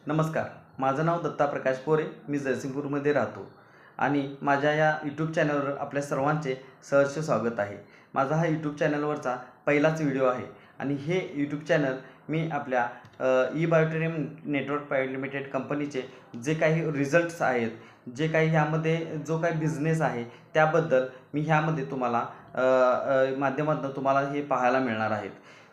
नमस्कार, माझं नाव दत्ता प्रकाश पोरे. मी जयसिंगपूरमध्ये राहतो आणि माझ्या या यूट्यूब चॅनलवर आपल्या सर्वांचे सहर्ष स्वागत आहे. माझा हा यूट्यूब चॅनलवरचा पहिलाच व्हिडिओ आहे आणि हे यूट्यूब चॅनल मी आपल्या ई बायोटेरियम नेटवर्क प्रायव्हेट लिमिटेड कंपनीचे जे काही रिझल्ट्स आहेत, जे काही ह्यामध्ये जो काही बिझनेस आहे त्याबद्दल मी ह्यामध्ये तुम्हाला माध्यमातून तुम्हाला हे पाहायला मिळणार आहेत.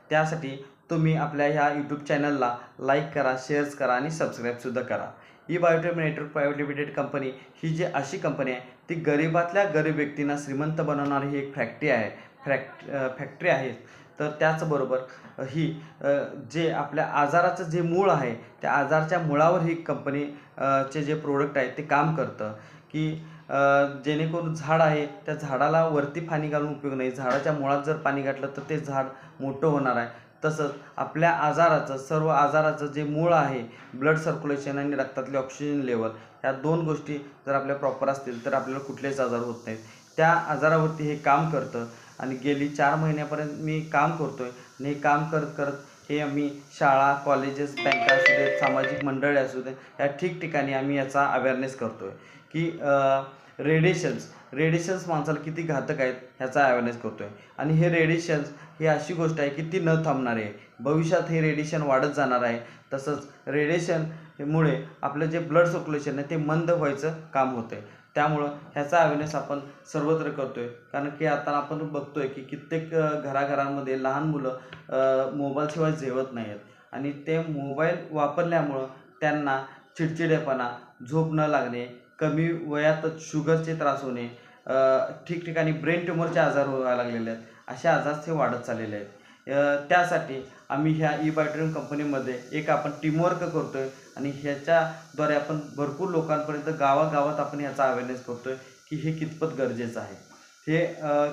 त्यासाठी तुम्ही आपल्या ह्या यूट्यूब चॅनलला लाईक करा, शेअर्स करा आणि सबस्क्राईबसुद्धा करा. E biotech network private limited company ही जी अशी कंपनी आहे ती गरिबातल्या गरीब व्यक्तींना श्रीमंत बनवणारी ही एक फॅक्टरी आहे. तर त्याचबरोबर ही जे आपल्या आजाराचं जे मूळ आहे त्या आजाराच्या मुळावर ही कंपनी चे जे प्रोडक्ट आहे ते काम करतं की जेणेकरून झाड आहे त्या झाडाला वरती पाणी घालून उपयोग नाही, झाडाच्या मुळात जर पाणी घातलं तर ते झाड मोठं होणार आहे. तसंच आपल्या आजाराचं सर्व आजाराचं जे मूळ आहे ब्लड सर्क्युलेशन आणि रक्तातले ऑक्सिजन लेवल ह्या दोन गोष्टी जर आपल्या प्रॉपर असतील तर आपल्याला कुठलेच आजार होत नाहीत. त्या आजारावरती हे काम करतं आणि गेली 4 महिन्यापर्यंत मी काम करतो आहे आणि हे काम करत करत हे आम्ही शाळा, कॉलेजेस, बँका असू देत, सामाजिक मंडळे असू दे, या ठिकठिकाणी आम्ही याचा अवेअरनेस करतो आहे की रेडिएशन्स माणसाला किती घातक आहेत ह्याचा अवेअरनेस करतो आहे. आणि हे रेडिएशन्स ही अशी गोष्ट आहे की ती न थांबणारी आहे. भविष्यात हे रेडिएशन वाढत जाणार आहे. तसंच रेडिएशनमुळे आपलं जे ब्लड सर्क्युलेशन आहे ते मंद व्हायचं काम होतं आहे. त्यामुळं ह्याचा अवेअरनेस आपण सर्वत्र करतो आहे. कारण की आता आपण बघतो आहे की कित्येक घराघरांमध्ये लहान मुलं मोबाईलशिवाय जेवत नाही आहेत आणि ते मोबाईल वापरल्यामुळं त्यांना चिडचिडेपणा, झोप न लागणे, कमी वयातच शुगरचे त्रास होणे, ठिकठिकाणी ब्रेन ट्यूमरचे आजार व्हायला लागलेले आहेत. असे आजार ते वाढत चाललेले आहेत. त्यासाठी आम्ही ह्या ई बायोटेरियम कंपनीमध्ये एक आपण टीमवर्क करतो आहे आणि ह्याच्याद्वारे आपण भरपूर लोकांपर्यंत गावागावात आपण ह्याचा अवेअरनेस करतो आहे की हे कितपत गरजेचं आहे. हे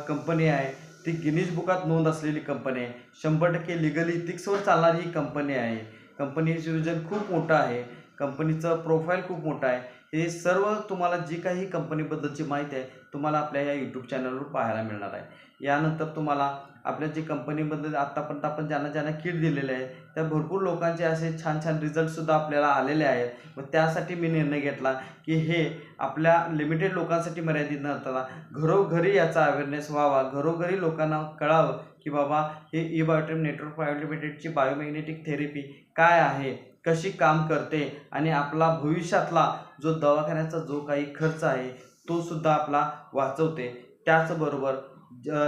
कंपनी आहे ती गिनीज बुकात नोंद असलेली कंपनी आहे. 100% लिगली इथिक्सवर चालणारी ही कंपनी आहे. कंपनीचं विजन खूप मोठं आहे, कंपनीचं प्रोफाईल खूप मोठं आहे. हे सर्व तुम्हाला जी काही कंपनीबद्दलची माहिती आहे तुम्हाला आपल्या या यूट्यूब चॅनलवर पाहायला मिळणार आहे. यानंतर तुम्हाला आपल्या जी कंपनीबद्दल आत्तापर्यंत आपण ज्यांना किट दिलेले आहे त्या भरपूर लोकांचे असे छान छान रिझल्टसुद्धा आपल्याला आलेले आहेत. व त्यासाठी मी निर्णय घेतला की हे आपल्या लिमिटेड लोकांसाठी मर्यादित नसताना घरोघरी याचा अवेअरनेस व्हावा, घरोघरी लोकांना कळावं की बाबा हे ई बायोटेरियम नेटवर्क प्रायव्हेट लिमिटेडची बायोमॅग्नेटिक थेरपी काय आहे, कशी काम करते आणि आपला भविष्यातला जो दवाखान्याचा जो काही खर्च आहे तो सुद्धा आपला वाचवते. त्याचबरोबर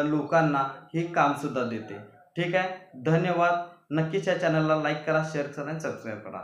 लोकांना हे कामसुद्धा देते. ठीक आहे, धन्यवाद. नक्कीच या चॅनलला लाईक करा, शेअर करा आणि सबस्क्राईब करा.